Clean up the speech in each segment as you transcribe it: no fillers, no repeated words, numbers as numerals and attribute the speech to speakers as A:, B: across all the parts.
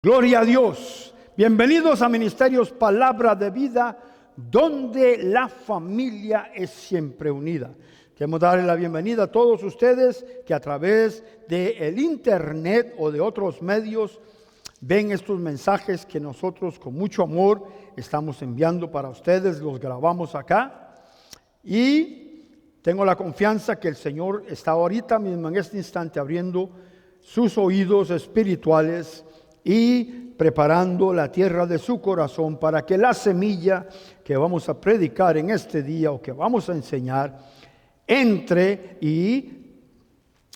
A: Gloria a Dios. Bienvenidos a Ministerios Palabra de Vida, donde la familia es siempre unida. Queremos darle la bienvenida a todos ustedes que a través del internet o de otros medios ven estos mensajes que nosotros con mucho amor estamos enviando para ustedes. Los grabamos acá y tengo la confianza que el Señor está ahorita mismo en este instante abriendo sus oídos espirituales y preparando la tierra de su corazón para que la semilla que vamos a predicar en este día o que vamos a enseñar entre y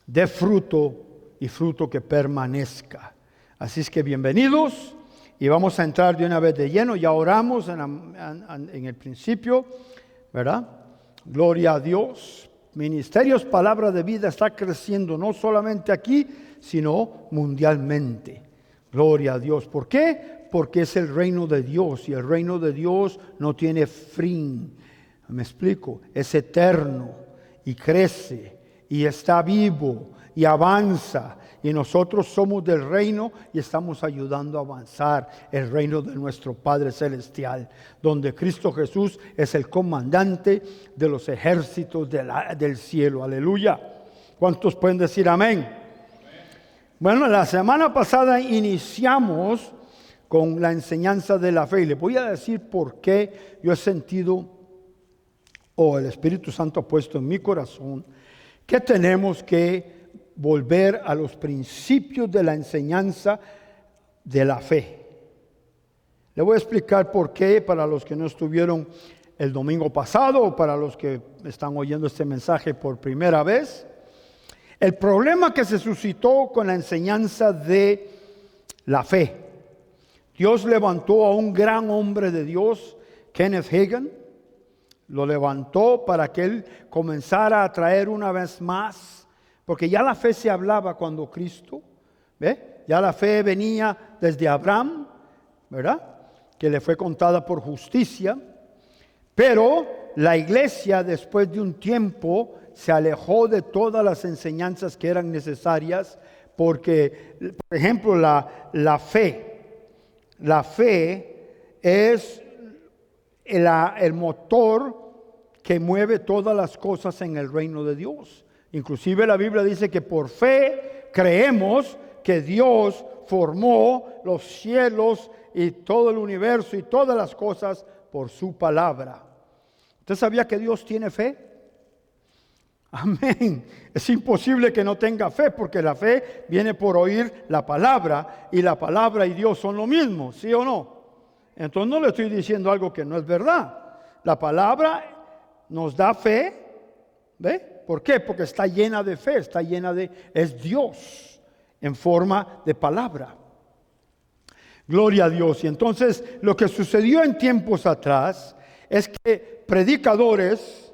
A: dé fruto y fruto que permanezca. Así es que bienvenidos y vamos a entrar de una vez de lleno. Ya oramos en el principio, ¿verdad? Gloria a Dios. Ministerios Palabra de Vida está creciendo no solamente aquí, sino mundialmente. Gloria a Dios. ¿Por qué? Porque es el reino de Dios y el reino de Dios no tiene fin. ¿Me explico? Es eterno y crece y está vivo y avanza. Y nosotros somos del reino y estamos ayudando a avanzar el reino de nuestro Padre Celestial, donde Cristo Jesús es el comandante de los ejércitos del cielo. Aleluya. ¿Cuántos pueden decir amén? Bueno, la semana pasada iniciamos con la enseñanza de la fe. Y les voy a decir por qué yo he sentido, el Espíritu Santo ha puesto en mi corazón, que tenemos que volver a los principios de la enseñanza de la fe. Le voy a explicar por qué para los que no estuvieron el domingo pasado o para los que están oyendo este mensaje por primera vez. El problema que se suscitó con la enseñanza de la fe. Dios levantó a un gran hombre de Dios, Kenneth Hagin. Lo levantó para que él comenzara a traer una vez más, porque ya la fe se hablaba cuando Cristo, ¿ve? Ya la fe venía desde Abraham, ¿verdad? Que le fue contada por justicia. Pero la iglesia después de un tiempo se alejó de todas las enseñanzas que eran necesarias porque, por ejemplo, la fe es el motor que mueve todas las cosas en el reino de Dios. Inclusive la Biblia dice que por fe creemos que Dios formó los cielos y todo el universo y todas las cosas por su palabra. ¿Usted sabía que Dios tiene fe? Amén. Es imposible que no tenga fe porque la fe viene por oír la palabra y la palabra y Dios son lo mismo, ¿sí o no? Entonces no le estoy diciendo algo que no es verdad. La palabra nos da fe, ¿ve? ¿Por qué? Porque está llena de fe, es Dios en forma de palabra. Gloria a Dios. Y entonces lo que sucedió en tiempos atrás es que predicadores,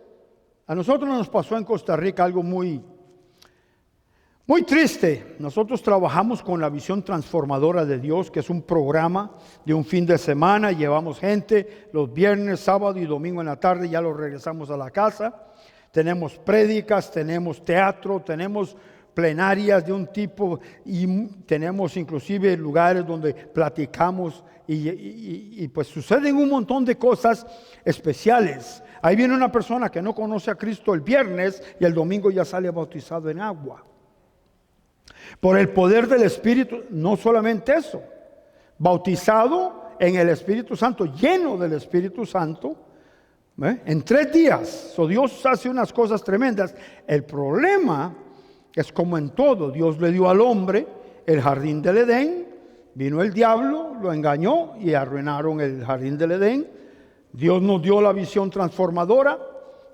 A: a nosotros nos pasó en Costa Rica algo muy triste. Nosotros trabajamos con la Visión Transformadora de Dios, que es un programa de un fin de semana. Llevamos gente los viernes, sábado y domingo en la tarde, ya los regresamos a la casa. Tenemos prédicas, tenemos teatro, tenemos plenarias de un tipo y tenemos inclusive lugares donde platicamos y pues suceden un montón de cosas especiales. Ahí viene una persona que no conoce a Cristo el viernes y el domingo ya sale bautizado en agua. Por el poder del Espíritu, no solamente eso, bautizado en el Espíritu Santo, lleno del Espíritu Santo, en 3 días. Dios hace unas cosas tremendas. El problema es como en todo, Dios le dio al hombre el jardín del Edén, vino el diablo, lo engañó y arruinaron el jardín del Edén. Dios nos dio la visión transformadora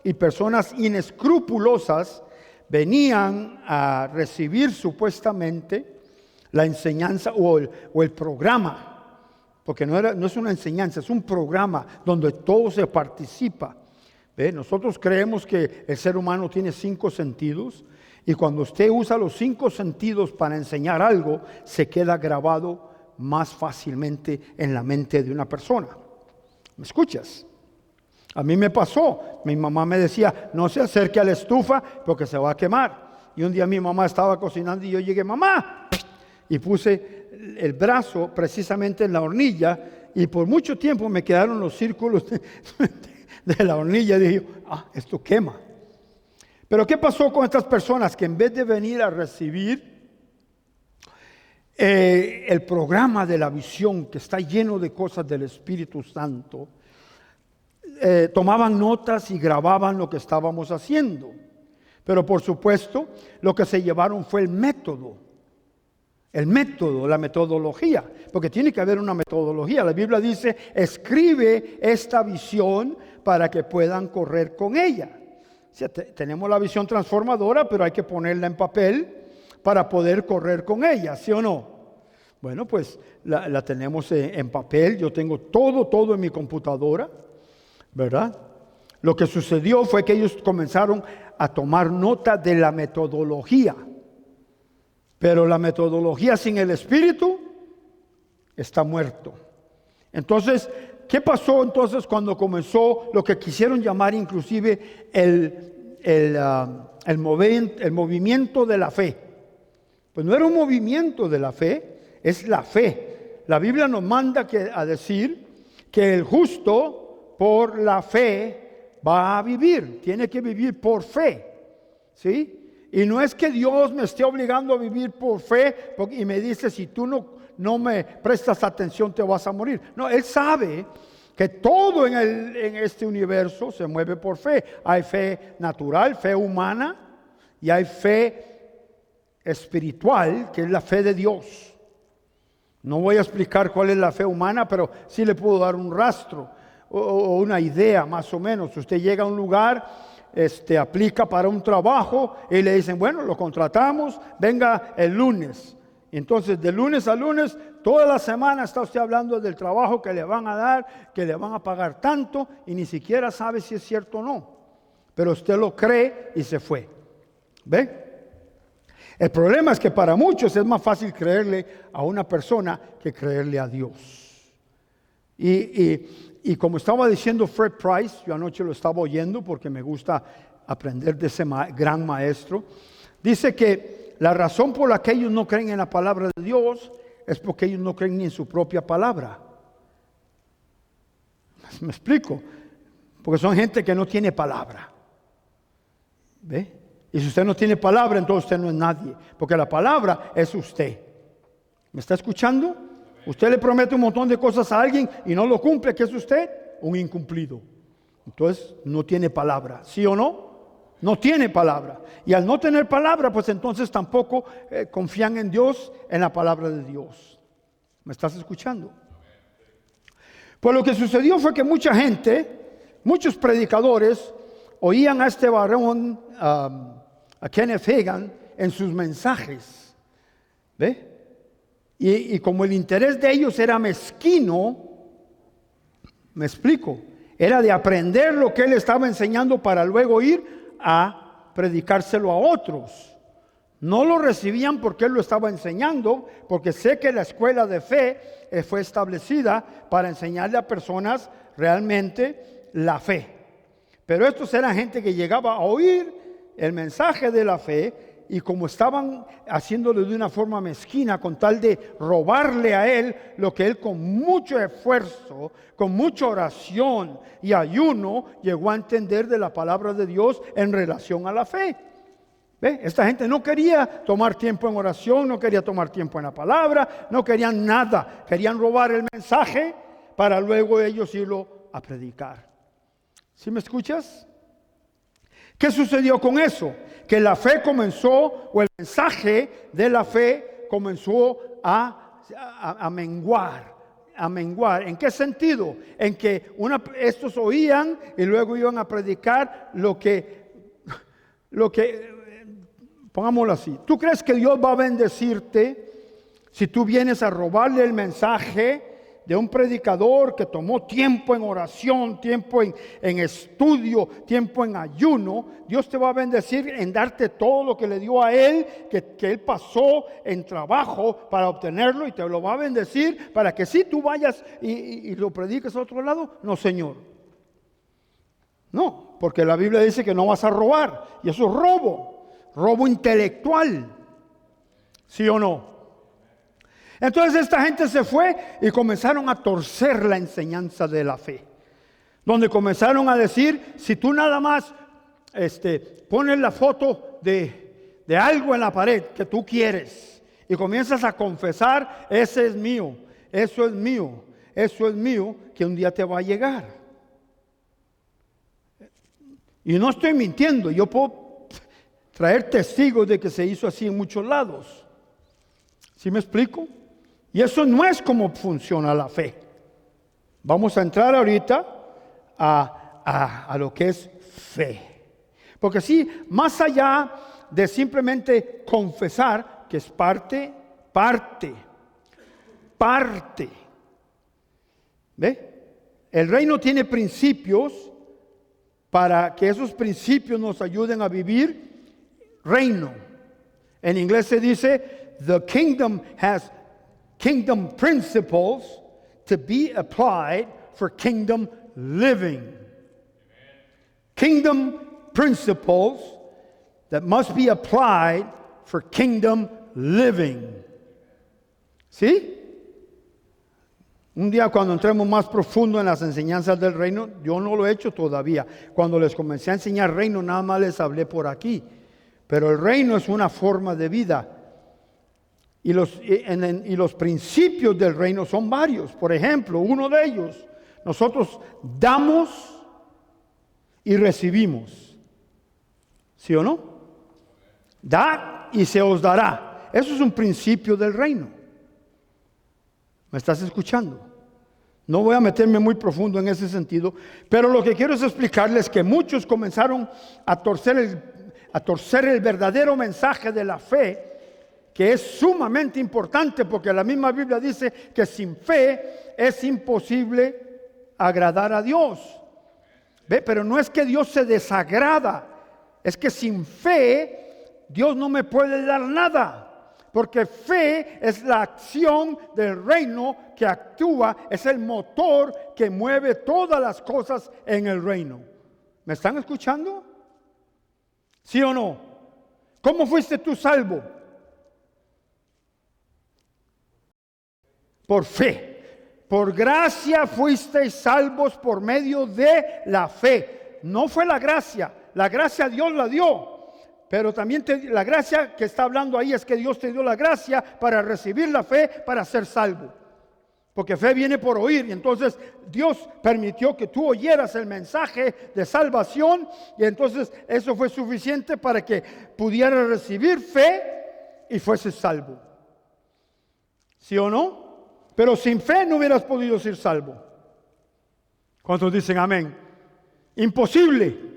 A: y personas inescrupulosas venían a recibir supuestamente la enseñanza o el programa, porque no es una enseñanza, es un programa donde todo se participa. ¿Ve? Nosotros creemos que el ser humano tiene 5 sentidos y cuando usted usa los 5 sentidos para enseñar algo, se queda grabado más fácilmente en la mente de una persona. ¿Me escuchas? A mí me pasó. Mi mamá me decía, no se acerque a la estufa porque se va a quemar. Y un día mi mamá estaba cocinando y yo llegué, mamá, y puse el brazo precisamente en la hornilla y por mucho tiempo me quedaron los círculos de la hornilla. Dije, esto quema. Pero ¿qué pasó con estas personas que en vez de venir a recibir el programa de la visión, que está lleno de cosas del Espíritu Santo, tomaban notas y grababan lo que estábamos haciendo? Pero por supuesto, lo que se llevaron fue el método, la metodología, porque tiene que haber una metodología. La Biblia dice, escribe esta visión para que puedan correr con ella. O sea, tenemos la visión transformadora, pero hay que ponerla en papel para poder correr con ella, ¿sí o no? Bueno, pues la tenemos en papel. Yo tengo todo en mi computadora, ¿verdad? Lo que sucedió fue que ellos comenzaron a tomar nota de la metodología, pero la metodología sin el Espíritu está muerto. Entonces, ¿qué pasó entonces cuando comenzó lo que quisieron llamar inclusive el movimiento de la fe? Pues no era un movimiento de la fe, es la fe. La Biblia nos manda a decir que el justo por la fe va a vivir, tiene que vivir por fe, ¿sí? Y no es que Dios me esté obligando a vivir por fe y me dice, si tú no me prestas atención te vas a morir. No, Él sabe que todo en este universo se mueve por fe. Hay fe natural, fe humana, y hay fe espiritual, que es la fe de Dios. No voy a explicar cuál es la fe humana, pero sí le puedo dar un rastro o una idea más o menos. Usted llega a un lugar, aplica para un trabajo y le dicen, bueno, lo contratamos, venga el lunes. Entonces, de lunes a lunes, toda la semana está usted hablando del trabajo que le van a dar, que le van a pagar tanto, y ni siquiera sabe si es cierto o no. Pero usted lo cree y se fue. ¿Ve? El problema es que para muchos es más fácil creerle a una persona que creerle a Dios. Y como estaba diciendo Fred Price, yo anoche lo estaba oyendo porque me gusta aprender de ese gran maestro, dice que la razón por la que ellos no creen en la palabra de Dios es porque ellos no creen ni en su propia palabra. ¿Me explico? Porque son gente que no tiene palabra. ¿Ve? Y si usted no tiene palabra, entonces usted no es nadie, porque la palabra es usted. ¿Me está escuchando? Usted le promete un montón de cosas a alguien y no lo cumple. ¿Qué es usted? Un incumplido. Entonces no tiene palabra, ¿sí o no? No tiene palabra. Y al no tener palabra, pues entonces tampoco confían en Dios, en la palabra de Dios. ¿Me estás escuchando? Pues lo que sucedió fue que mucha gente, muchos predicadores, oían a este varón, a Kenneth Hagin, en sus mensajes. ¿Ve? Y como el interés de ellos era mezquino, me explico, era de aprender lo que él estaba enseñando para luego ir a predicárselo a otros. No lo recibían porque él lo estaba enseñando, porque sé que la escuela de fe fue establecida para enseñarle a personas realmente la fe. Pero estos eran gente que llegaba a oír el mensaje de la fe y como estaban haciéndolo de una forma mezquina con tal de robarle a él lo que él con mucho esfuerzo, con mucha oración y ayuno llegó a entender de la palabra de Dios en relación a la fe. ¿Ve? Esta gente no quería tomar tiempo en oración, no quería tomar tiempo en la palabra, no querían nada, querían robar el mensaje para luego ellos irlo a predicar. ¿Sí me escuchas? ¿Qué sucedió con eso? Que la fe comenzó, o el mensaje de la fe comenzó a menguar, a menguar. ¿En qué sentido? En que estos oían y luego iban a predicar lo que, pongámoslo así. ¿Tú crees que Dios va a bendecirte si tú vienes a robarle el mensaje de un predicador que tomó tiempo en oración, tiempo en estudio, tiempo en ayuno? Dios te va a bendecir en darte todo lo que le dio a él, que él pasó en trabajo para obtenerlo, y te lo va a bendecir para que si tú vayas y lo prediques a otro lado. No, Señor. No, porque la Biblia dice que no vas a robar, y eso es robo intelectual. ¿Sí o no? Entonces esta gente se fue y comenzaron a torcer la enseñanza de la fe. Donde comenzaron a decir, si tú nada más pones la foto de algo en la pared que tú quieres y comienzas a confesar, ese es mío, eso es mío, eso es mío, que un día te va a llegar. Y no estoy mintiendo, yo puedo traer testigos de que se hizo así en muchos lados. ¿Sí me explico? Y eso no es como funciona la fe. Vamos a entrar ahorita a lo que es fe. Porque sí, más allá de simplemente confesar, que es parte. ¿Ve? El reino tiene principios para que esos principios nos ayuden a vivir reino. En inglés se dice, the kingdom has kingdom principles to be applied for kingdom living. Kingdom principles that must be applied for kingdom living. ¿Sí? Un día cuando entremos más profundo en las enseñanzas del reino, yo no lo he hecho todavía. Cuando les comencé a enseñar reino, nada más les hablé por aquí. Pero el reino es una forma de vida. Y los principios del reino son varios. Por ejemplo, uno de ellos, nosotros damos y recibimos. ¿Sí o no? Dad y se os dará. Eso es un principio del reino. ¿Me estás escuchando? No voy a meterme muy profundo en ese sentido, pero lo que quiero es explicarles que muchos comenzaron a torcer el verdadero mensaje de la fe, que es sumamente importante porque la misma Biblia dice que sin fe es imposible agradar a Dios. ¿Ve? Pero no es que Dios se desagrada, es que sin fe Dios no me puede dar nada. Porque fe es la acción del reino que actúa, es el motor que mueve todas las cosas en el reino. ¿Me están escuchando? ¿Sí o no? ¿Cómo fuiste tú salvo? Por fe. Por gracia fuisteis salvos por medio de la fe. No fue la gracia Dios la dio. Pero también la gracia que está hablando ahí es que Dios te dio la gracia para recibir la fe, para ser salvo. Porque fe viene por oír. Y entonces Dios permitió que tú oyeras el mensaje de salvación. Y entonces eso fue suficiente para que pudieras recibir fe y fueses salvo. ¿Sí o no? Pero sin fe no hubieras podido ser salvo. ¿Cuántos dicen amén? Imposible.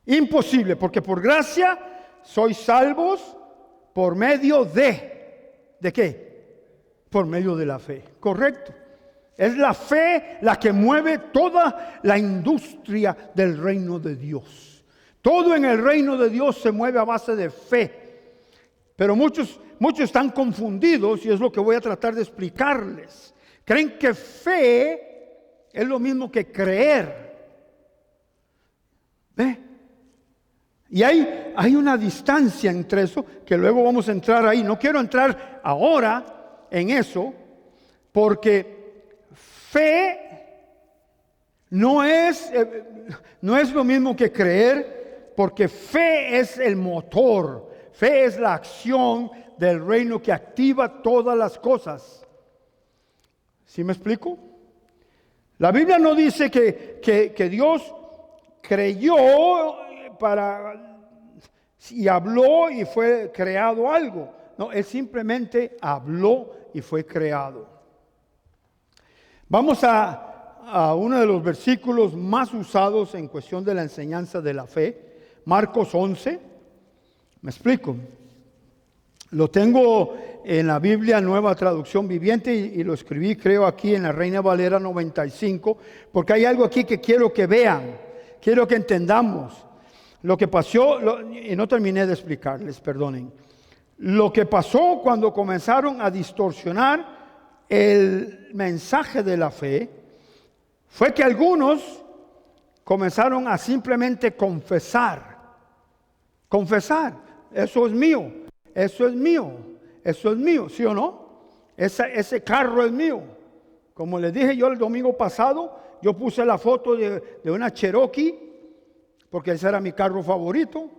A: Imposible, porque por gracia sois salvos por medio ¿de qué? Por medio de la fe, correcto. Es la fe la que mueve toda la industria del reino de Dios. Todo en el reino de Dios se mueve a base de fe. Pero muchos están confundidos y es lo que voy a tratar de explicarles. Creen que fe es lo mismo que creer. ¿Ve? Y hay una distancia entre eso, que luego vamos a entrar ahí. No quiero entrar ahora en eso, porque fe no es lo mismo que creer, porque fe es el motor, fe es la acción del reino que activa todas las cosas. ¿Sí me explico? La Biblia no dice que Dios creyó y habló y fue creado algo. No, Él simplemente habló y fue creado. Vamos a uno de los versículos más usados en cuestión de la enseñanza de la fe, Marcos 11. Me explico. Lo tengo en la Biblia Nueva Traducción Viviente y lo escribí, creo, aquí en la Reina Valera 95, porque hay algo aquí que quiero que vean, quiero que entendamos. Lo que pasó, y no terminé de explicarles, perdonen. Lo que pasó cuando comenzaron a distorsionar el mensaje de la fe fue que algunos comenzaron a simplemente confesar. Confesar, eso es mío, eso es mío, eso es mío, ¿sí o no? Ese carro es mío. Como les dije yo el domingo pasado, yo puse la foto de una Cherokee, porque ese era mi carro favorito.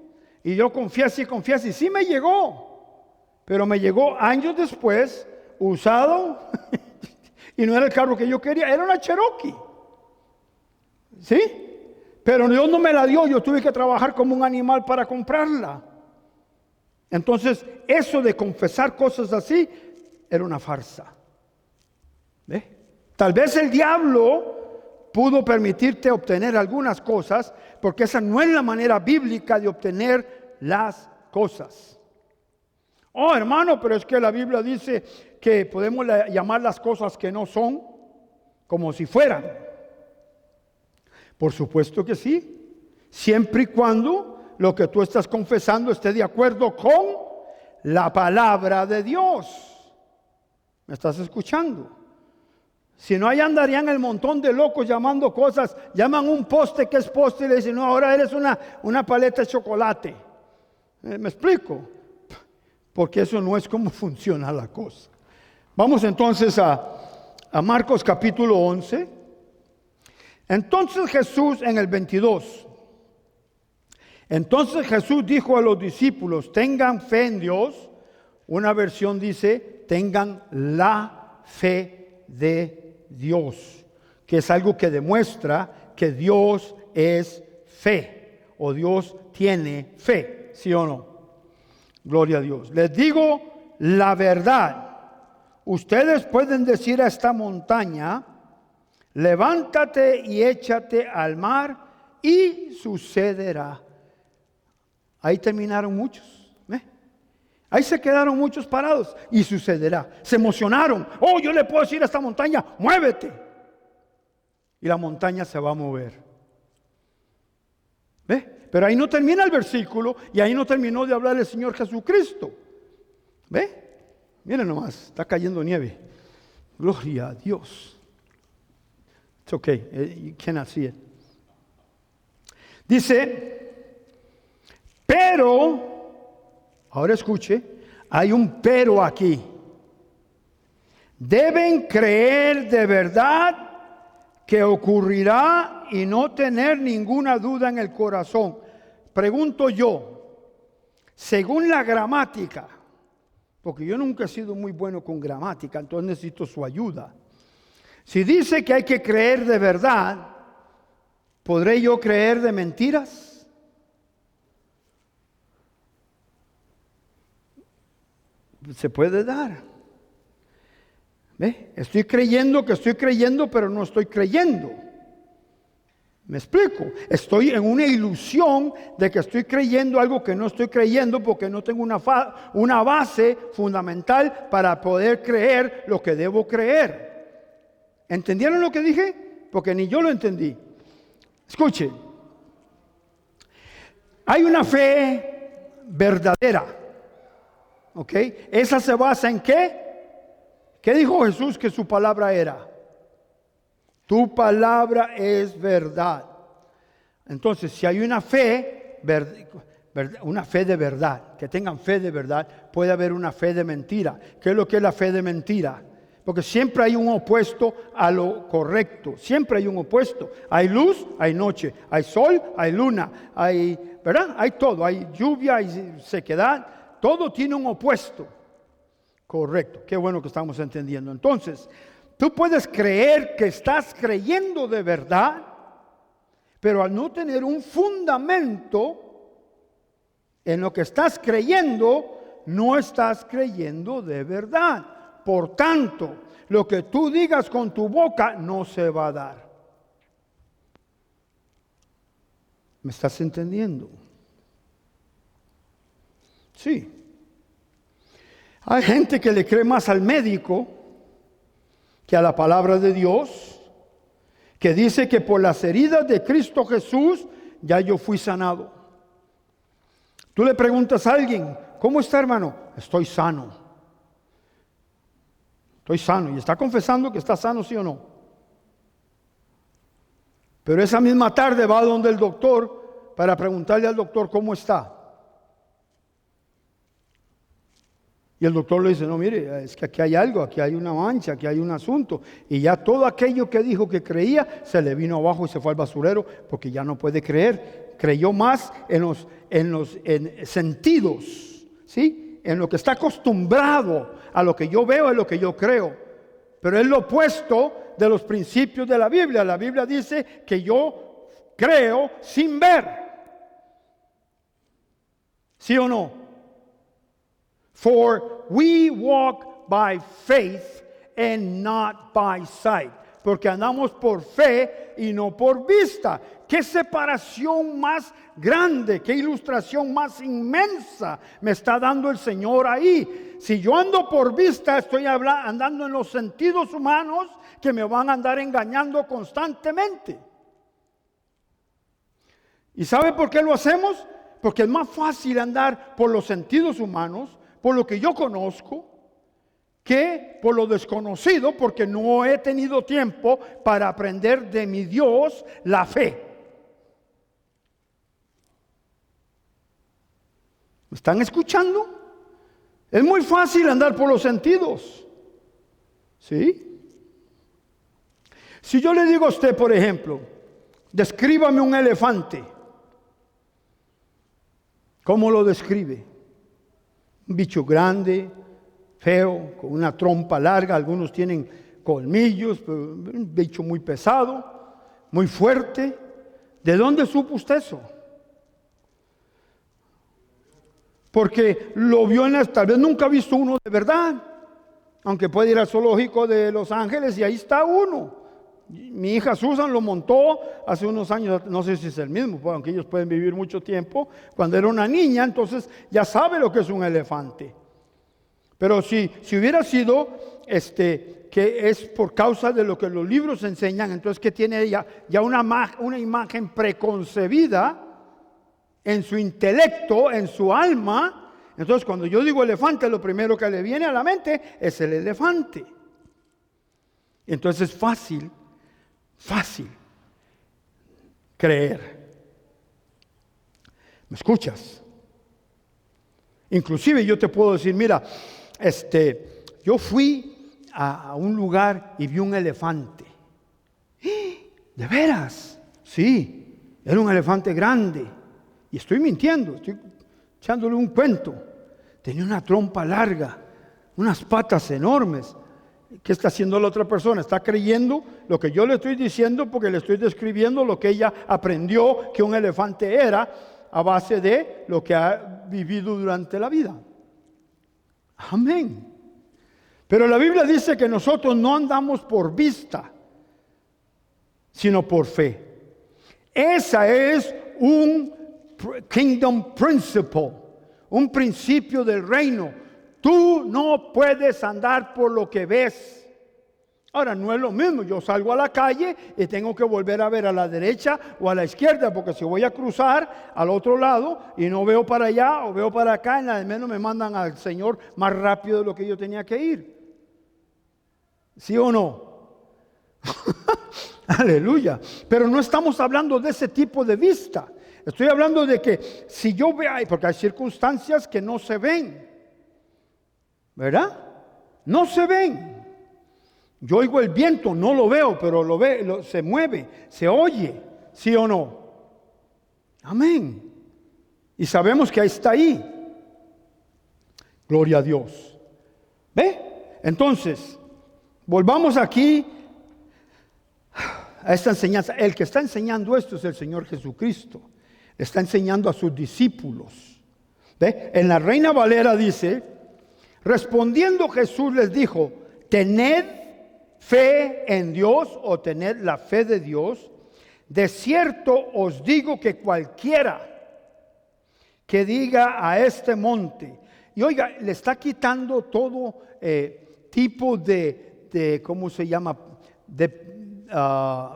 A: Y yo confié, y sí me llegó. Pero me llegó años después, usado, y no era el carro que yo quería, era una Cherokee. ¿Sí? Pero Dios no me la dio, yo tuve que trabajar como un animal para comprarla. Entonces, eso de confesar cosas así, era una farsa. ¿Ve? Tal vez el diablo pudo permitirte obtener algunas cosas, porque esa no es la manera bíblica de obtener las cosas. Oh, hermano, pero es que la Biblia dice que podemos llamar las cosas que no son como si fueran. Por supuesto que sí, siempre y cuando lo que tú estás confesando esté de acuerdo con la palabra de Dios. ¿Me estás escuchando? Si no, ahí andarían el montón de locos llamando cosas, llaman un poste que es poste y le dicen, no, ahora eres una paleta de chocolate. ¿Me explico? Porque eso no es como funciona la cosa. Vamos entonces a Marcos capítulo 11. Entonces Jesús en el 22. Entonces Jesús dijo a los discípulos, tengan fe en Dios. Una versión dice, tengan la fe de Dios, que es algo que demuestra que Dios es fe, o Dios tiene fe, ¿sí o no? Gloria a Dios. Les digo la verdad. Ustedes pueden decir a esta montaña, levántate y échate al mar, y sucederá. Ahí terminaron muchos. Ahí se quedaron muchos parados y sucederá. Se emocionaron. Oh, yo le puedo decir a esta montaña, muévete. Y la montaña se va a mover. ¿Ve? Pero ahí no termina el versículo y ahí no terminó de hablar el Señor Jesucristo. ¿Ve? Miren nomás, está cayendo nieve. Gloria a Dios. It's okay, you cannot see it. Dice, pero... Ahora escuche, hay un pero aquí. Deben creer de verdad que ocurrirá y no tener ninguna duda en el corazón. Pregunto yo, según la gramática, porque yo nunca he sido muy bueno con gramática, entonces necesito su ayuda. Si dice que hay que creer de verdad, ¿podré yo creer de mentiras? Se puede dar. ¿Ve? Estoy creyendo que estoy creyendo, pero no estoy creyendo. ¿Me explico? Estoy en una ilusión de que estoy creyendo algo que no estoy creyendo porque no tengo una base fundamental para poder creer lo que debo creer. ¿Entendieron lo que dije? Porque ni yo lo entendí. Escuche. Hay una fe verdadera. ¿Ok? ¿Esa se basa en qué? ¿Qué dijo Jesús que su palabra era? Tu palabra es verdad. Entonces, si hay una fe de verdad, que tengan fe de verdad, puede haber una fe de mentira. ¿Qué es lo que es la fe de mentira? Porque siempre hay un opuesto a lo correcto. Siempre hay un opuesto. Hay luz, hay noche. Hay sol, hay luna. ¿Verdad? Hay todo. Hay lluvia, hay sequedad. Todo tiene un opuesto. Correcto. Qué bueno que estamos entendiendo. Entonces, tú puedes creer que estás creyendo de verdad, pero al no tener un fundamento en lo que estás creyendo, no estás creyendo de verdad. Por tanto, lo que tú digas con tu boca no se va a dar. ¿Me estás entendiendo? Sí. Hay gente que le cree más al médico que a la palabra de Dios, que dice que por las heridas de Cristo Jesús ya yo fui sanado. Tú le preguntas a alguien, ¿cómo está, hermano? Estoy sano. Estoy sano. Y está confesando que está sano, ¿sí o no? Pero esa misma tarde va donde el doctor para preguntarle al doctor cómo está. Y el doctor le dice, no, mire, es que aquí hay algo, aquí hay una mancha, aquí hay un asunto. Y ya todo aquello que dijo que creía, se le vino abajo y se fue al basurero, porque ya no puede creer. Creyó más en los sentidos, ¿sí? En lo que está acostumbrado a lo que yo veo, es lo que yo creo. Pero es lo opuesto de los principios de la Biblia. La Biblia dice que yo creo sin ver. ¿Sí o no? For we walk by faith and not by sight. Porque andamos por fe y no por vista. ¿Qué separación más grande, qué ilustración más inmensa me está dando el Señor ahí? Si yo ando por vista, estoy andando en los sentidos humanos que me van a andar engañando constantemente. ¿Y sabe por qué lo hacemos? Porque es más fácil andar por los sentidos humanos, por lo que yo conozco, que por lo desconocido, porque no he tenido tiempo para aprender de mi Dios la fe. ¿Me están escuchando? Es muy fácil andar por los sentidos. ¿Sí? Si yo le digo a usted, por ejemplo, descríbame un elefante, ¿cómo lo describe? Un bicho grande, feo, con una trompa larga, algunos tienen colmillos, pero un bicho muy pesado, muy fuerte. ¿De dónde supo usted eso? Porque lo vio tal vez nunca ha visto uno de verdad, aunque puede ir al zoológico de Los Ángeles y ahí está uno. Mi hija Susan lo montó hace unos años, no sé si es el mismo, aunque ellos pueden vivir mucho tiempo. Cuando era una niña, entonces ya sabe lo que es un elefante. Pero si hubiera sido que es por causa de lo que los libros enseñan, entonces que tiene ya una imagen preconcebida en su intelecto, en su alma. Entonces cuando yo digo elefante, lo primero que le viene a la mente es el elefante. Entonces es fácil creer. ¿Me escuchas? Inclusive yo te puedo decir, mira, yo fui a un lugar y vi un elefante. ¿De veras? Sí, era un elefante grande. Y estoy mintiendo, estoy echándole un cuento. Tenía una trompa larga, unas patas enormes. ¿Qué está haciendo la otra persona? Está creyendo lo que yo le estoy diciendo porque le estoy describiendo lo que ella aprendió que un elefante era a base de lo que ha vivido durante la vida. Amén. Pero la Biblia dice que nosotros no andamos por vista, sino por fe. Esa es un kingdom principle, un principio del reino. Tú no puedes andar por lo que ves. Ahora, no es lo mismo. Yo salgo a la calle y tengo que volver a ver a la derecha o a la izquierda, porque si voy a cruzar al otro lado y no veo para allá o veo para acá, en la de menos me mandan al Señor más rápido de lo que yo tenía que ir. ¿Sí o no? Aleluya. Pero no estamos hablando de ese tipo de vista. Estoy hablando de que si yo veo, porque hay circunstancias que no se ven, ¿verdad? No se ven. Yo oigo el viento, no lo veo, pero lo veo, se mueve, se oye, ¿sí o no? Amén. Y sabemos que está ahí. Gloria a Dios. ¿Ve? Entonces, volvamos aquí a esta enseñanza. El que está enseñando esto es el Señor Jesucristo. Está enseñando a sus discípulos. ¿Ve? En la Reina Valera dice, respondiendo Jesús les dijo, tened fe en Dios o tened la fe de Dios. De cierto os digo que cualquiera que diga a este monte, y oiga, le está quitando todo tipo de ¿cómo se llama? De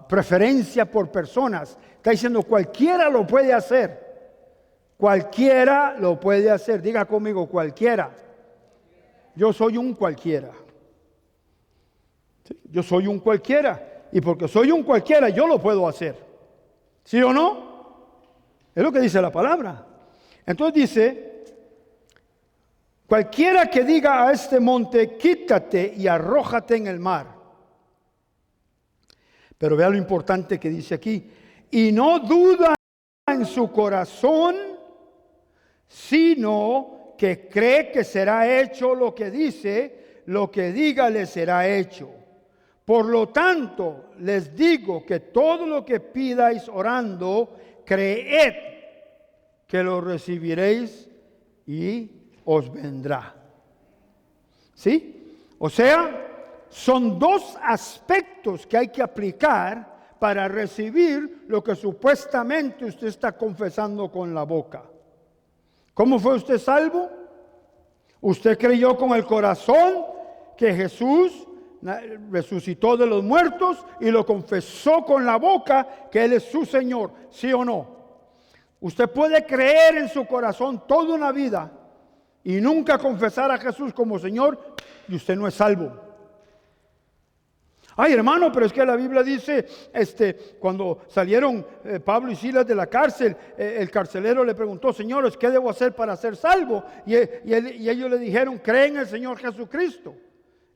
A: preferencia por personas. Está diciendo cualquiera lo puede hacer. Cualquiera lo puede hacer. Diga conmigo, cualquiera. Yo soy un cualquiera. ¿Sí? Yo soy un cualquiera. Y porque soy un cualquiera, yo lo puedo hacer. ¿Sí o no? Es lo que dice la palabra. Entonces dice, cualquiera que diga a este monte, quítate y arrójate en el mar. Pero vea lo importante que dice aquí. Y no duda en su corazón, sino que cree que será hecho lo que dice, lo que diga le será hecho. Por lo tanto, les digo que todo lo que pidáis orando, creed que lo recibiréis y os vendrá. ¿Sí? O sea, son dos aspectos que hay que aplicar para recibir lo que supuestamente usted está confesando con la boca. ¿Cómo fue usted salvo? Usted creyó con el corazón que Jesús resucitó de los muertos y lo confesó con la boca que Él es su Señor, ¿sí o no? Usted puede creer en su corazón toda una vida y nunca confesar a Jesús como Señor y usted no es salvo. Ay, hermano, pero es que la Biblia dice, cuando salieron Pablo y Silas de la cárcel, el carcelero le preguntó, señores, ¿qué debo hacer para ser salvo? Y ellos le dijeron, cree en el Señor Jesucristo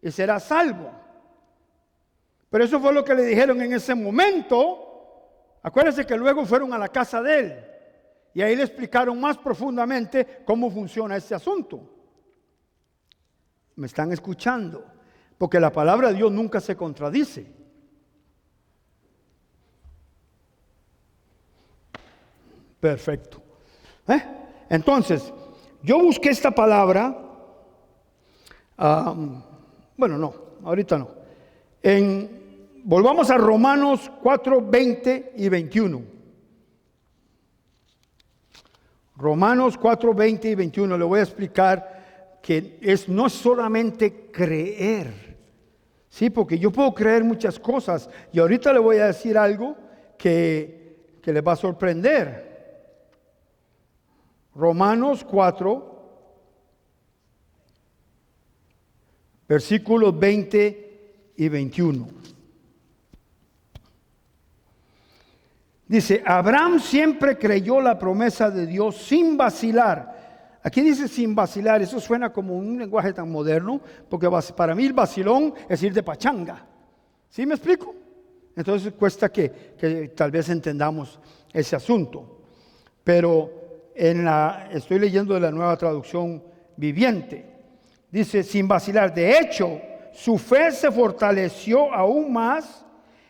A: y serás salvo. Pero eso fue lo que le dijeron en ese momento. Acuérdense que luego fueron a la casa de él y ahí le explicaron más profundamente cómo funciona este asunto. ¿Me están escuchando? Porque la palabra de Dios nunca se contradice. Perfecto. Entonces, yo busqué esta palabra. Bueno, no, ahorita no. Volvamos a Romanos 4, 20 y 21. Romanos 4, 20 y 21. Le voy a explicar que no es solamente creer. Sí, porque yo puedo creer muchas cosas y ahorita le voy a decir algo que le va a sorprender. Romanos 4, versículos 20 y 21. Dice, Abraham siempre creyó la promesa de Dios sin vacilar. Aquí dice sin vacilar, eso suena como un lenguaje tan moderno, porque para mí el vacilón es ir de pachanga. ¿Sí me explico? Entonces cuesta que tal vez entendamos ese asunto. Pero estoy leyendo de la Nueva Traducción Viviente. Dice sin vacilar. De hecho, su fe se fortaleció aún más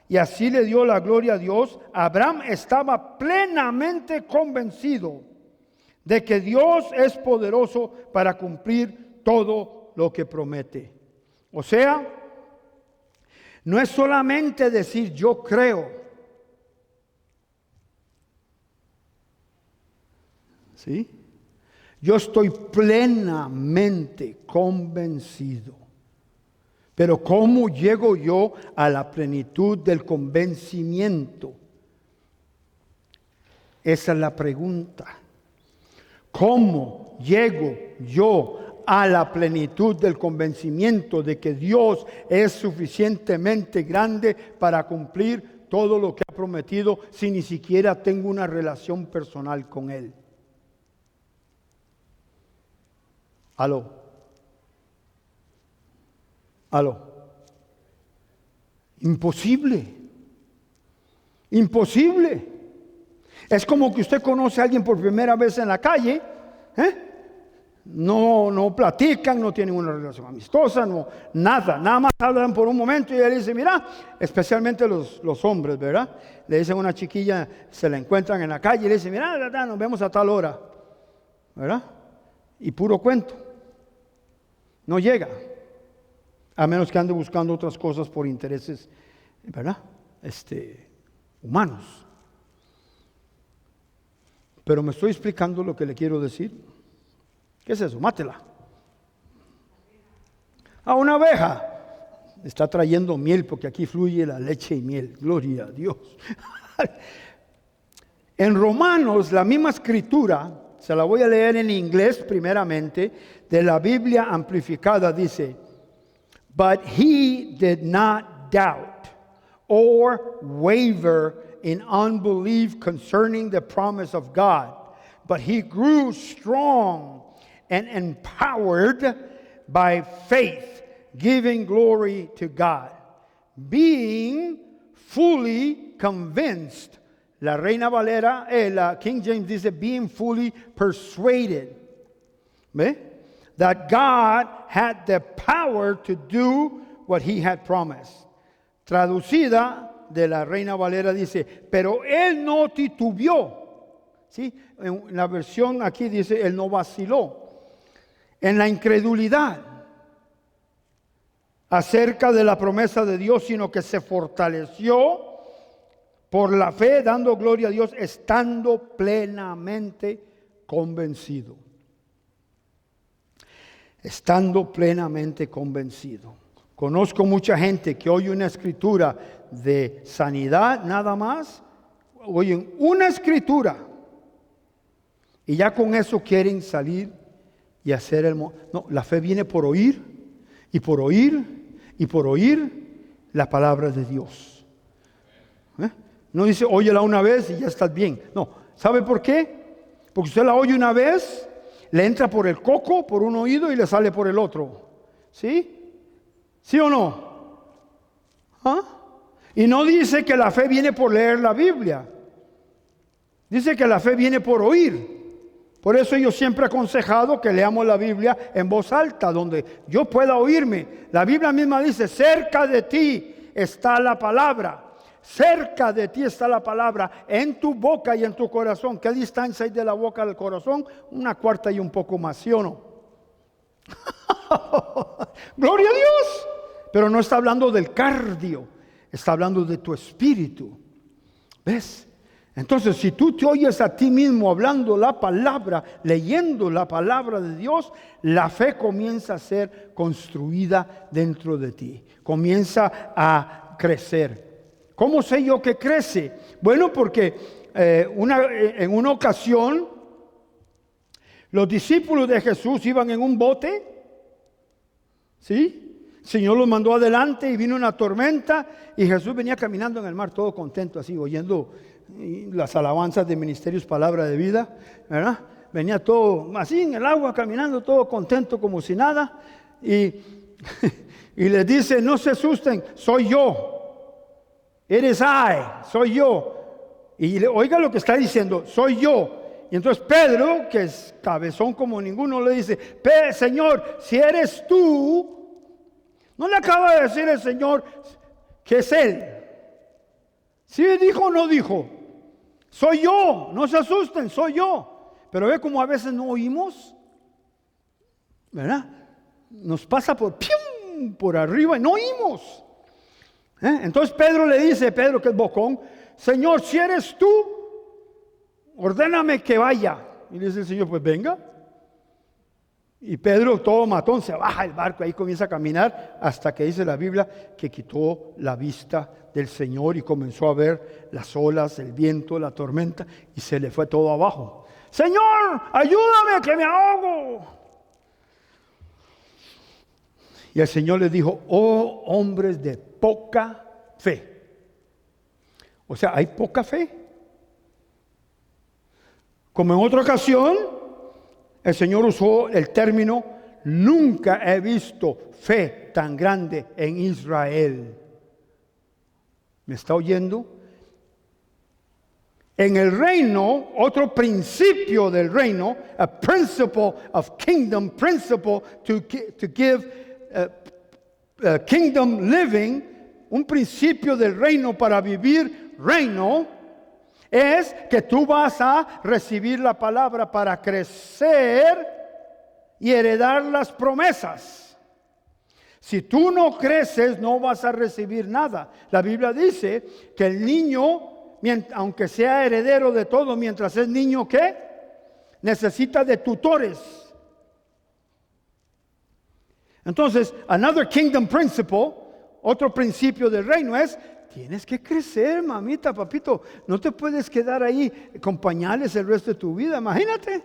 A: y así le dio la gloria a Dios. Abraham estaba plenamente convencido de que Dios es poderoso para cumplir todo lo que promete. O sea, no es solamente decir yo creo. ¿Sí? Yo estoy plenamente convencido. Pero ¿cómo llego yo a la plenitud del convencimiento? Esa es la pregunta. ¿Cómo llego yo a la plenitud del convencimiento de que Dios es suficientemente grande para cumplir todo lo que ha prometido si ni siquiera tengo una relación personal con Él? Aló. Imposible. Es como que usted conoce a alguien por primera vez en la calle, no platican, no tienen una relación amistosa, nada más hablan por un momento y él dice, mira, especialmente los hombres, ¿verdad? Le dicen a una chiquilla, se la encuentran en la calle y le dicen, mira, nos vemos a tal hora, ¿verdad? Y puro cuento, no llega, a menos que ande buscando otras cosas por intereses, ¿verdad? Humanos. Pero me estoy explicando lo que le quiero decir. ¿Qué es eso? Mátela. A una abeja. Está trayendo miel porque aquí fluye la leche y miel. Gloria a Dios. En Romanos, la misma escritura, se la voy a leer en inglés primeramente, de la Biblia amplificada, dice, but he did not doubt or waver in unbelief concerning the promise of God, but he grew strong and empowered by faith, giving glory to God, being fully convinced. La Reina Valera, la King James dice, being fully persuaded. ¿Ve? That God had the power to do what he had promised. Traducida de la Reina Valera dice, pero él no titubeó. ¿Sí? En la versión aquí dice, él no vaciló en la incredulidad acerca de la promesa de Dios, sino que se fortaleció por la fe, dando gloria a Dios, estando plenamente convencido. Estando plenamente convencido. Conozco mucha gente que oye una escritura de sanidad nada más, oyen una escritura y ya con eso quieren salir y hacer el... No, la fe viene por oír y por oír y por oír la palabra de Dios. No dice, óyela una vez y ya estás bien. No, ¿sabe por qué? Porque usted la oye una vez, le entra por el coco, por un oído y le sale por el otro. ¿Sí? ¿Sí o no? ¿Ah? Y no dice que la fe viene por leer la Biblia. Dice que la fe viene por oír. Por eso yo siempre he aconsejado que leamos la Biblia en voz alta, donde yo pueda oírme. La Biblia misma dice, cerca de ti está la palabra. Cerca de ti está la palabra, en tu boca y en tu corazón. ¿Qué distancia hay de la boca al corazón? Una cuarta y un poco más, ¿sí o no? Gloria a Dios. Pero no está hablando del cardio, está hablando de tu espíritu. ¿Ves? Entonces, si tú te oyes a ti mismo hablando la palabra, leyendo la palabra de Dios, la fe comienza a ser construida dentro de ti. Comienza a crecer. ¿Cómo sé yo que crece? Bueno, porque en una ocasión los discípulos de Jesús iban en un bote, ¿sí? El Señor los mandó adelante y vino una tormenta y Jesús venía caminando en el mar todo contento, así, oyendo las alabanzas de Ministerios Palabra de Vida, ¿verdad? Venía todo así en el agua, caminando todo contento como si nada y les dice, no se asusten, soy yo. It is I, soy yo. Y oiga lo que está diciendo, soy yo. Y entonces Pedro, que es cabezón como ninguno, le dice, Señor, si eres tú, no le acaba de decir el Señor que es Él. ¿Sí dijo o no dijo? Soy yo, no se asusten, soy yo. Pero ve como a veces no oímos, ¿verdad? Nos pasa por arriba y no oímos. Entonces Pedro le dice, Pedro que es bocón, Señor, si eres tú, ordéname que vaya. Y le dice el Señor, pues venga. Y Pedro, todo matón, se baja del barco, ahí comienza a caminar hasta que dice la Biblia que quitó la vista del Señor y comenzó a ver las olas, el viento, la tormenta y se le fue todo abajo. Señor, ayúdame que me ahogo. Y el Señor les dijo, oh hombres de poca fe. O sea, hay poca fe. Como en otra ocasión, el Señor usó el término, nunca he visto fe tan grande en Israel. ¿Me está oyendo? En el reino, otro principio del reino, a principle of kingdom, principle to give kingdom living, un principio del reino para vivir reino, es que tú vas a recibir la palabra para crecer y heredar las promesas. Si tú no creces, no vas a recibir nada. La Biblia dice que el niño, aunque sea heredero de todo, mientras es niño, ¿qué? Necesita de tutores. Entonces, another kingdom principle, otro principio del reino es, tienes que crecer, mamita, papito. No te puedes quedar ahí con pañales el resto de tu vida, imagínate.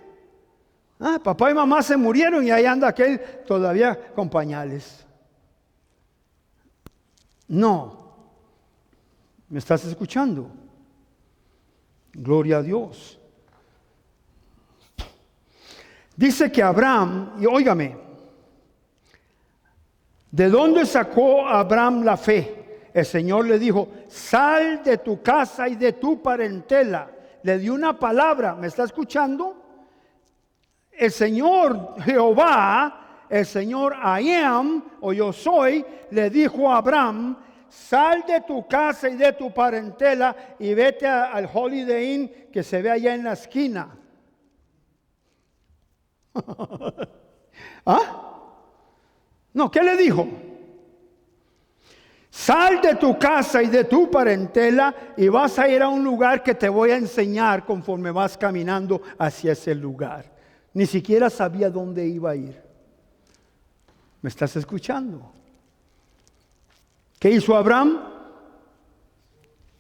A: Papá y mamá se murieron y ahí anda aquel todavía con pañales. No. ¿Me estás escuchando? Gloria a Dios. Dice que Abraham, y óigame, ¿de dónde sacó Abraham la fe? El Señor le dijo, sal de tu casa y de tu parentela. Le dio una palabra, ¿me está escuchando? El Señor Jehová, el Señor I am, o yo soy, le dijo a Abraham, sal de tu casa y de tu parentela y vete al Holiday Inn que se ve allá en la esquina. ¿Ah? No, ¿qué le dijo? Sal de tu casa y de tu parentela y vas a ir a un lugar que te voy a enseñar conforme vas caminando hacia ese lugar. Ni siquiera sabía dónde iba a ir. ¿Me estás escuchando? ¿Qué hizo Abraham?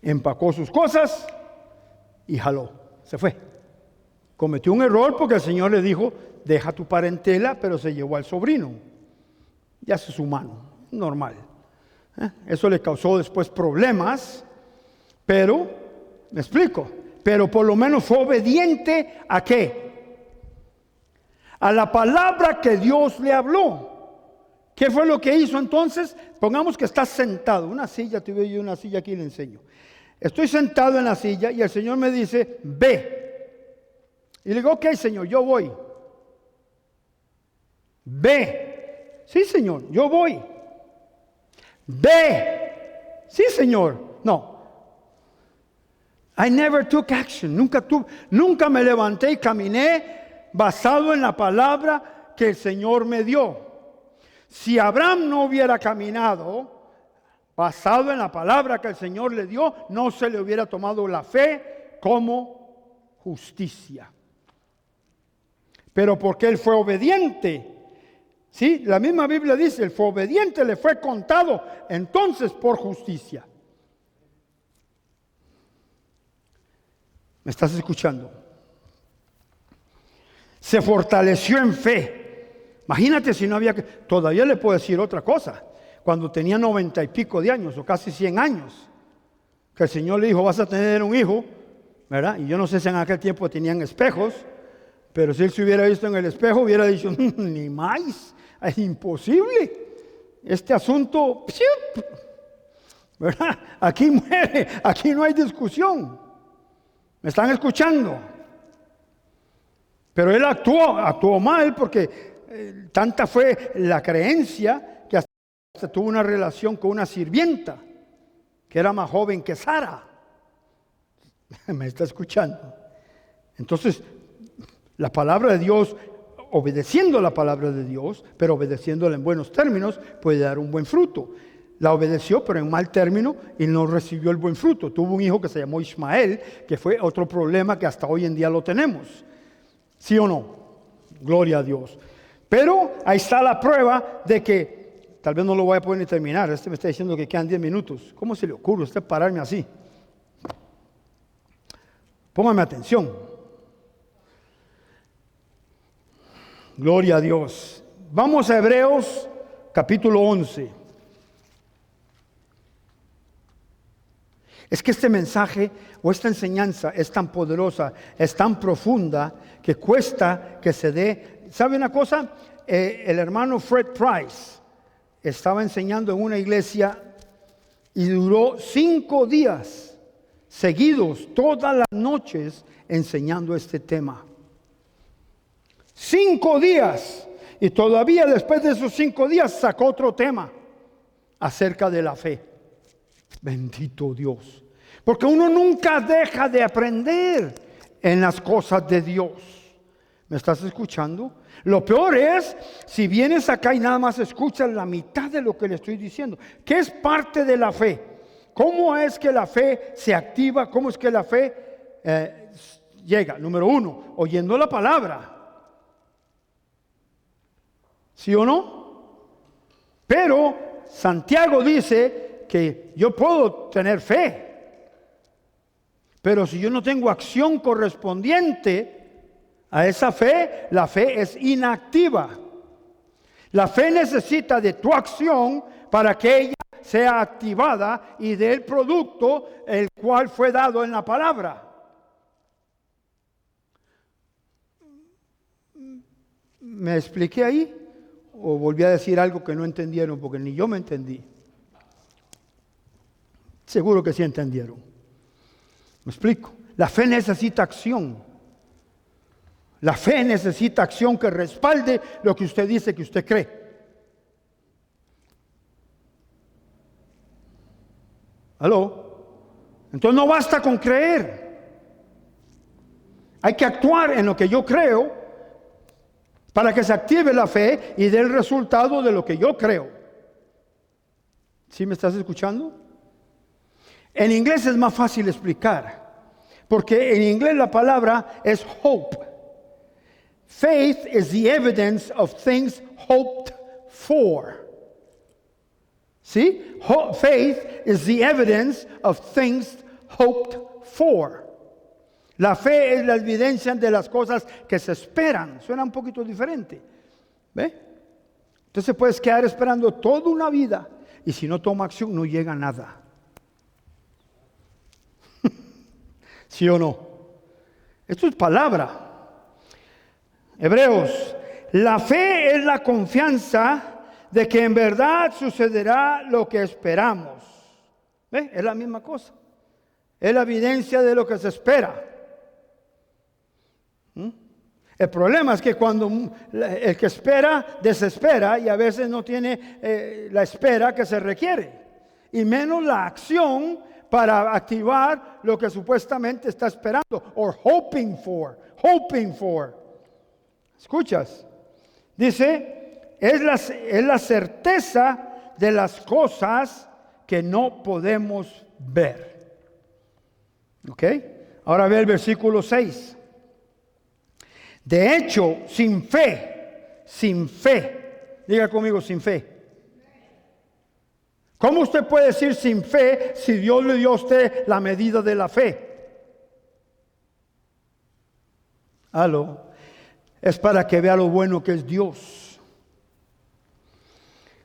A: Empacó sus cosas y jaló, se fue. Cometió un error porque el Señor le dijo, deja tu parentela, pero se llevó al sobrino. Ya es humano, normal. Eso le causó después problemas, pero, me explico, pero por lo menos fue obediente ¿a qué? A la palabra que Dios le habló. ¿Qué fue lo que hizo entonces? Pongamos que está sentado, una silla, tuve yo una silla aquí, le enseño. Estoy sentado en la silla y el Señor me dice, ve. Y le digo, ok, Señor, yo voy. Ve. Sí, Señor, yo voy. Ve. Sí, Señor. No. I never took action. Nunca me levanté y caminé basado en la palabra que el Señor me dio. Si Abraham no hubiera caminado basado en la palabra que el Señor le dio, no se le hubiera tomado la fe como justicia. Pero porque él fue obediente, ¿sí? La misma Biblia dice, él fue obediente, le fue contado entonces por justicia. ¿Me estás escuchando? Se fortaleció en fe. Imagínate si no había que... Todavía le puedo decir otra cosa. Cuando tenía 90 y pico de años, o casi 100 años, que el Señor le dijo, vas a tener un hijo, ¿verdad? Y yo no sé si en aquel tiempo tenían espejos, pero si él se hubiera visto en el espejo, hubiera dicho, ni más, es imposible. Este asunto, ¿verdad? Aquí muere, aquí no hay discusión. ¿Me están escuchando? Pero él actuó mal porque tanta fue la creencia que hasta tuvo una relación con una sirvienta que era más joven que Sara. ¿Me está escuchando? Entonces, la palabra de Dios, obedeciendo la palabra de Dios, pero obedeciéndola en buenos términos, puede dar un buen fruto. La obedeció, pero en mal término, y no recibió el buen fruto. Tuvo un hijo que se llamó Ismael, que fue otro problema que hasta hoy en día lo tenemos. ¿Sí o no? Gloria a Dios. Pero ahí está la prueba de que, tal vez no lo voy a poder ni terminar, me está diciendo que quedan 10 minutos. ¿Cómo se le ocurre a usted pararme así? Póngame atención. Gloria a Dios. Vamos a Hebreos capítulo 11. Es que este mensaje o esta enseñanza es tan poderosa, es tan profunda, que cuesta que se dé. ¿Sabe una cosa? El hermano Fred Price estaba enseñando en una iglesia y duró 5 días seguidos, todas las noches, enseñando este tema. 5 días. Y todavía después de esos 5 días sacó otro tema acerca de la fe. Bendito Dios. Porque uno nunca deja de aprender en las cosas de Dios. ¿Me estás escuchando? Lo peor es si vienes acá y nada más escuchas la mitad de lo que le estoy diciendo. ¿Qué es parte de la fe? ¿Cómo es que la fe se activa? ¿Cómo es que la fe llega? Número 1, oyendo la palabra. ¿Sí o no? Pero Santiago dice que yo puedo tener fe, pero si yo no tengo acción correspondiente a esa fe, la fe es inactiva. La fe necesita de tu acción para que ella sea activada y dé el producto el cual fue dado en la palabra. ¿Me expliqué ahí? ¿O volví a decir algo que no entendieron? Porque ni yo me entendí. Seguro que sí entendieron. ¿Me explico? La fe necesita acción. La fe necesita acción que respalde lo que usted dice que usted cree. ¿Aló? Entonces no basta con creer. Hay que actuar en lo que yo creo para que se active la fe y dé el resultado de lo que yo creo. ¿Sí me estás escuchando? En inglés es más fácil explicar, porque en inglés la palabra es hope. Faith is the evidence of things hoped for. ¿Sí? Faith is the evidence of things hoped for. La fe es la evidencia de las cosas que se esperan. Suena un poquito diferente. ¿Ve? Entonces puedes quedar esperando toda una vida y si no toma acción no llega a nada. ¿Sí o no? Esto es palabra. Hebreos, la fe es la confianza de que en verdad sucederá lo que esperamos. ¿Ve? Es la misma cosa. Es la evidencia de lo que se espera. El problema es que cuando el que espera desespera y a veces no tiene la espera que se requiere. Y menos la acción para activar lo que supuestamente está esperando. Or hoping for. Hoping for. ¿Escuchas? Dice, es la certeza de las cosas que no podemos ver. ¿Ok? Ahora ve el versículo 6. De hecho, sin fe, diga conmigo, sin fe. ¿Cómo usted puede decir sin fe si Dios le dio a usted la medida de la fe? Aló. Es para que vea lo bueno que es Dios.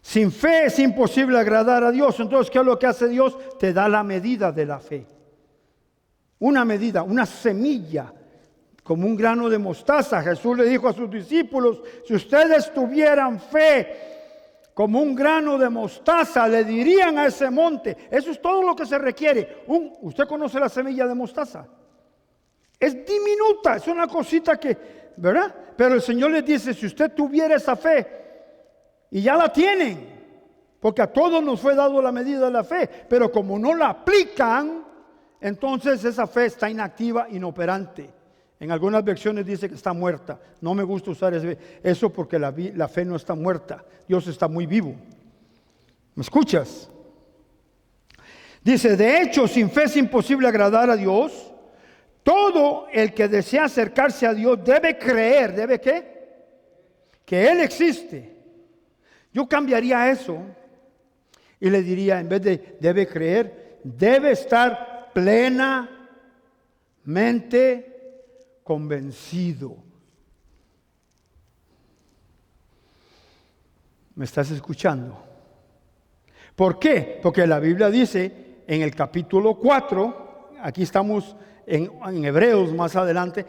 A: Sin fe es imposible agradar a Dios. Entonces, ¿qué es lo que hace Dios? Te da la medida de la fe. Una medida, una semilla, como un grano de mostaza. Jesús le dijo a sus discípulos, si ustedes tuvieran fe como un grano de mostaza, le dirían a ese monte. Eso es todo lo que se requiere. ¿Usted conoce la semilla de mostaza? Es diminuta, es una cosita que, ¿verdad? Pero el Señor les dice, si usted tuviera esa fe, y ya la tienen, porque a todos nos fue dado la medida de la fe, pero como no la aplican, entonces esa fe está inactiva, inoperante. En algunas versiones dice que está muerta. No me gusta usar eso porque la fe no está muerta. Dios está muy vivo. ¿Me escuchas? Dice, de hecho, sin fe es imposible agradar a Dios. Todo el que desea acercarse a Dios debe creer. ¿Debe qué? Que Él existe. Yo cambiaría eso y le diría, en vez de debe creer, debe estar plenamente convencido. ¿Me estás escuchando? ¿Por qué? Porque la Biblia dice en el capítulo 4, aquí estamos en Hebreos más adelante,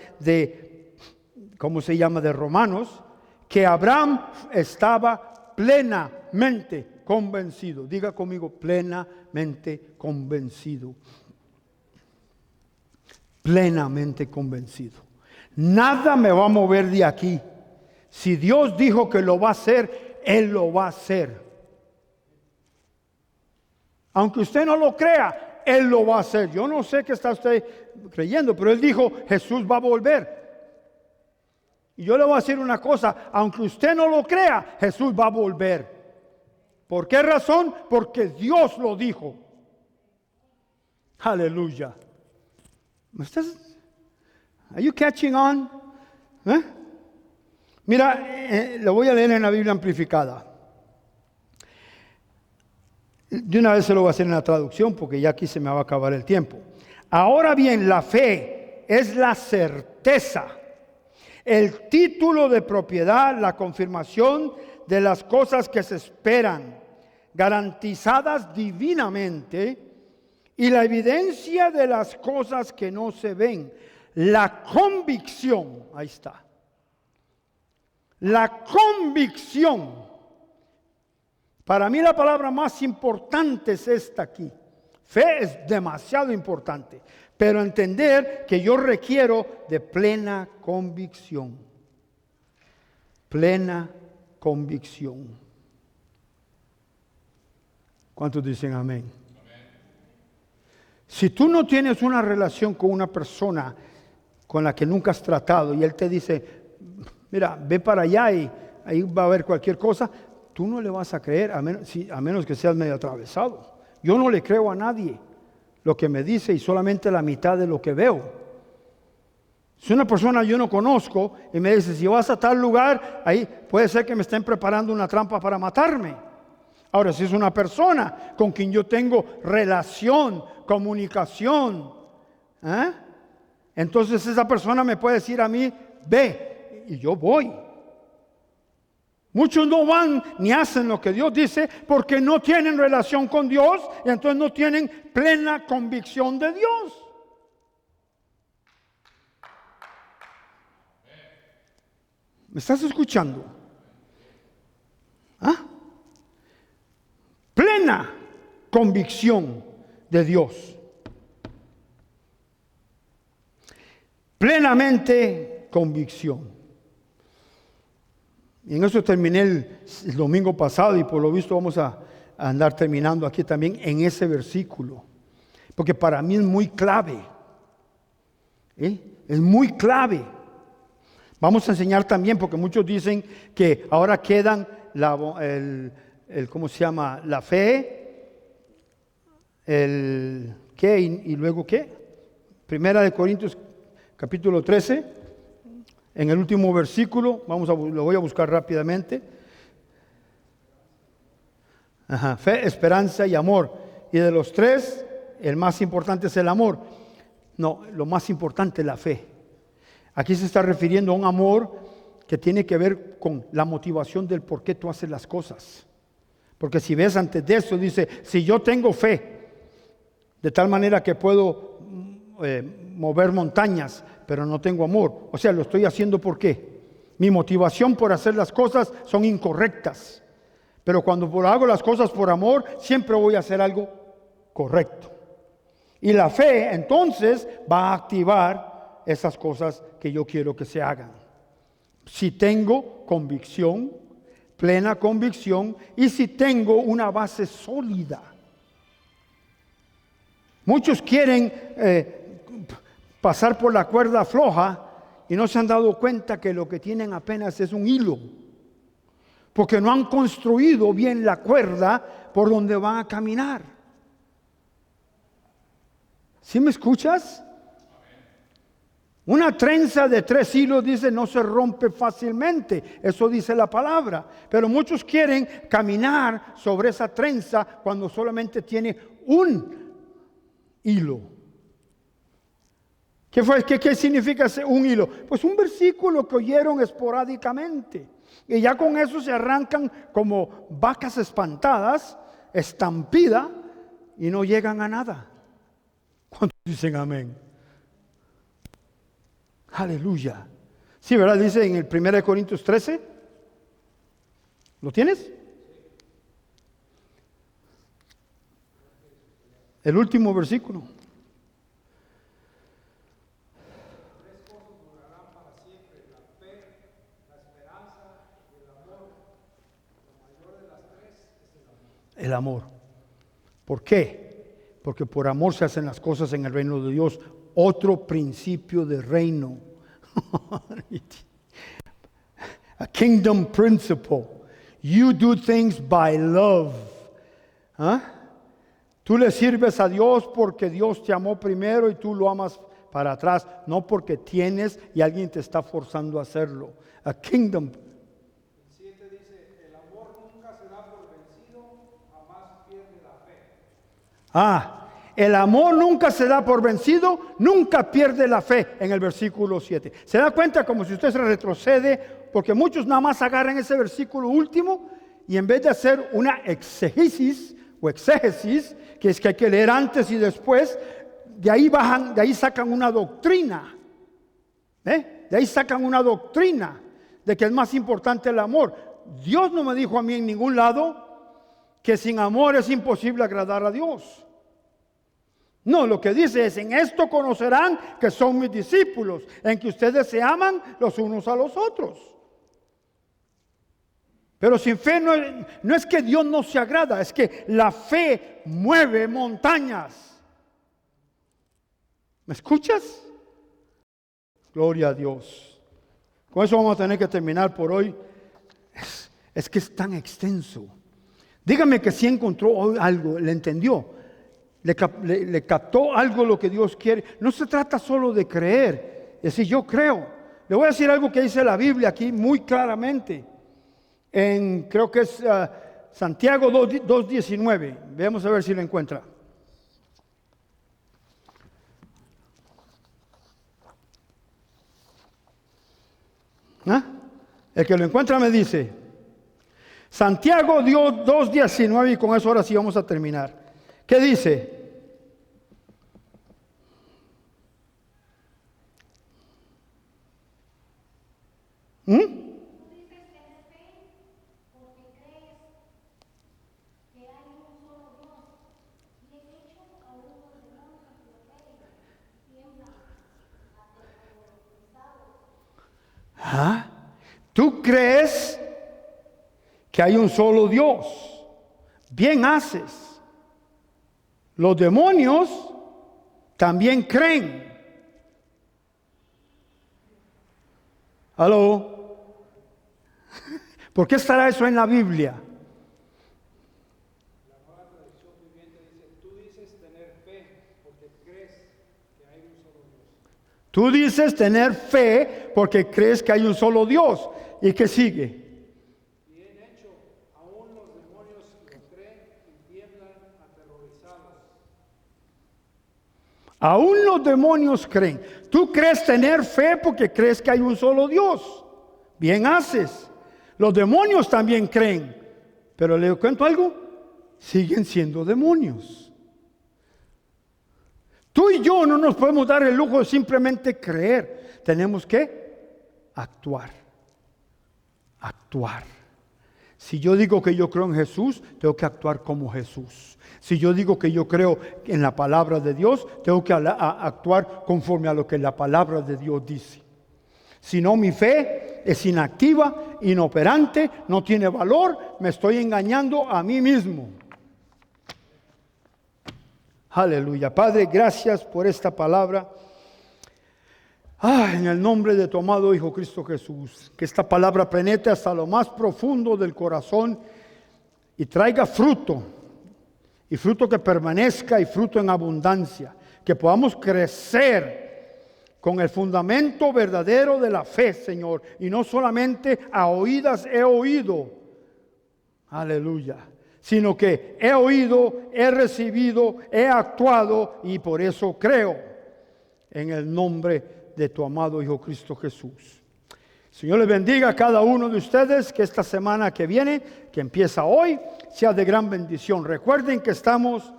A: ¿cómo se llama? De Romanos, que Abraham estaba plenamente convencido. Diga conmigo, plenamente convencido. Plenamente convencido. Nada me va a mover de aquí. Si Dios dijo que lo va a hacer, Él lo va a hacer. Aunque usted no lo crea, Él lo va a hacer. Yo no sé qué está usted creyendo, pero Él dijo, Jesús va a volver. Y yo le voy a decir una cosa, aunque usted no lo crea, Jesús va a volver. ¿Por qué razón? Porque Dios lo dijo. Aleluya. ¿Are you catching on? Mira, lo voy a leer en la Biblia amplificada. De una vez se lo voy a hacer en la traducción porque ya aquí se me va a acabar el tiempo. Ahora bien, la fe es la certeza, el título de propiedad, la confirmación de las cosas que se esperan, garantizadas divinamente, y la evidencia de las cosas que no se ven. La convicción, ahí está. La convicción. Para mí la palabra más importante es esta aquí. Fe es demasiado importante, pero entender que yo requiero de plena convicción. Plena convicción. ¿Cuántos dicen amén? Si tú no tienes una relación con una persona con la que nunca has tratado y él te dice, mira, ve para allá y ahí va a haber cualquier cosa, tú no le vas a creer a menos que seas medio atravesado. Yo no le creo a nadie lo que me dice y solamente la mitad de lo que veo. Si una persona yo no conozco y me dice, si vas a tal lugar, ahí puede ser que me estén preparando una trampa para matarme. Ahora, si es una persona con quien yo tengo relación, comunicación, entonces esa persona me puede decir a mí, ve, y yo voy. Muchos no van ni hacen lo que Dios dice porque no tienen relación con Dios y entonces no tienen plena convicción de Dios. ¿Me estás escuchando? Plena convicción de Dios. Plenamente convicción. Y en eso terminé el domingo pasado y por lo visto vamos a andar terminando aquí también en ese versículo. Porque para mí es muy clave. Es muy clave. Vamos a enseñar también porque muchos dicen que ahora quedan ¿cómo se llama? La fe, ¿qué? Y luego ¿qué? Primera de Corintios capítulo 13, en el último versículo, lo voy a buscar rápidamente. Fe, esperanza y amor. Y de los tres, el más importante es el amor. No, lo más importante es la fe. Aquí se está refiriendo a un amor que tiene que ver con la motivación del por qué tú haces las cosas. Porque si ves antes de eso, dice, si yo tengo fe, de tal manera que puedo mover montañas, pero no tengo amor. O sea, lo estoy haciendo ¿por qué? Mi motivación por hacer las cosas son incorrectas. Pero cuando hago las cosas por amor, siempre voy a hacer algo correcto. Y la fe, entonces, va a activar esas cosas que yo quiero que se hagan. Si tengo convicción, plena convicción, y si tengo una base sólida. Muchos quieren pasar por la cuerda floja y no se han dado cuenta que lo que tienen apenas es un hilo, porque no han construido bien la cuerda por donde van a caminar. ¿Sí me escuchas? Una trenza de 3 hilos, dice, no se rompe fácilmente. Eso dice la palabra. Pero muchos quieren caminar sobre esa trenza cuando solamente tiene un hilo. ¿Qué significa un hilo? Pues un versículo que oyeron esporádicamente. Y ya con eso se arrancan como vacas espantadas, estampida, y no llegan a nada. ¿Cuántos dicen amén? Aleluya. Sí, ¿verdad? Dice en el 1 Corintios 13. ¿Lo tienes? El último versículo. El amor. ¿Por qué? Porque por amor se hacen las cosas en el reino de Dios. Otro principio de reino. A kingdom principle. You do things by love. Tú le sirves a Dios porque Dios te amó primero y tú lo amas para atrás, no porque tienes y alguien te está forzando a hacerlo. A kingdom. El amor nunca se da por vencido, nunca pierde la fe, en el versículo 7. ¿Se da cuenta? Como si usted se retrocede, porque muchos nada más agarran ese versículo último y en vez de hacer una exégesis, que es que hay que leer antes y después, de ahí sacan una doctrina. De ahí sacan una doctrina de que es más importante el amor. Dios no me dijo a mí en ningún lado que sin amor es imposible agradar a Dios. No, lo que dice es: en esto conocerán que son mis discípulos, en que ustedes se aman los unos a los otros. Pero sin fe no es que Dios no se agrada, es que la fe mueve montañas. ¿Me escuchas? Gloria a Dios. Con eso vamos a tener que terminar por hoy. Es que es tan extenso. Dígame que si encontró hoy algo, le entendió, le captó algo lo que Dios quiere. No se trata solo de creer, es decir, yo creo. Le voy a decir algo que dice la Biblia aquí muy claramente. Creo que es Santiago 2:19. Veamos a ver si lo encuentra. El que lo encuentra me dice. Santiago 2:19, y con eso ahora sí vamos a terminar. ¿Qué dice? ¿Tú crees que hay un solo Dios? Bien haces. Los demonios también creen. ¿Aló? ¿Por qué estará eso en la Biblia?
B: La nueva traducción viviente dice: tú dices tener fe porque crees que hay un solo Dios.
A: Tú dices tener fe porque crees que hay un solo Dios. ¿Y qué sigue?
B: Bien hecho, aún los demonios lo creen y tiemblan aterrorizados.
A: Aún los demonios creen. Tú crees tener fe porque crees que hay un solo Dios. Bien haces. Los demonios también creen. Pero le cuento algo. Siguen siendo demonios. Tú y yo no nos podemos dar el lujo de simplemente creer. Tenemos que actuar. Actuar. Si yo digo que yo creo en Jesús, tengo que actuar como Jesús. Si yo digo que yo creo en la palabra de Dios, tengo que actuar conforme a lo que la palabra de Dios dice. Si no, mi fe es inactiva, inoperante, no tiene valor, me estoy engañando a mí mismo. Aleluya. Padre, gracias por esta palabra. En el nombre de tu amado Hijo Cristo Jesús, que esta palabra penetre hasta lo más profundo del corazón y traiga fruto, y fruto que permanezca y fruto en abundancia, que podamos crecer con el fundamento verdadero de la fe, Señor, y no solamente a oídas he oído, aleluya, sino que he oído, he recibido, he actuado y por eso creo en el nombre de tu amado Hijo Cristo Jesús. Señor les bendiga a cada uno de ustedes, que esta semana que viene, que empieza hoy, sea de gran bendición. Recuerden que estamos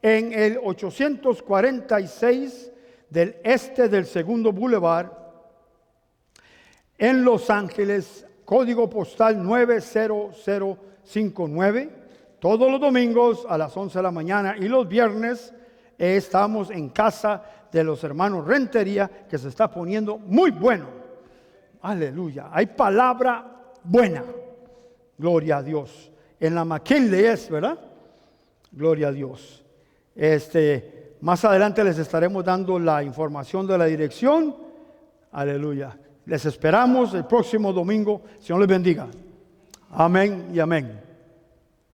A: en el 846 del este del Segundo Boulevard, en Los Ángeles, código postal 90059. Todos los domingos a las 11 de la mañana y los viernes estamos en casa de los hermanos Rentería, que se está poniendo muy bueno. Aleluya. Hay palabra buena. Gloria a Dios. En la McKinley es, ¿verdad? Gloria a Dios. Más adelante les estaremos dando la información de la dirección. Aleluya. Les esperamos el próximo domingo. Señor les bendiga. Amén y amén.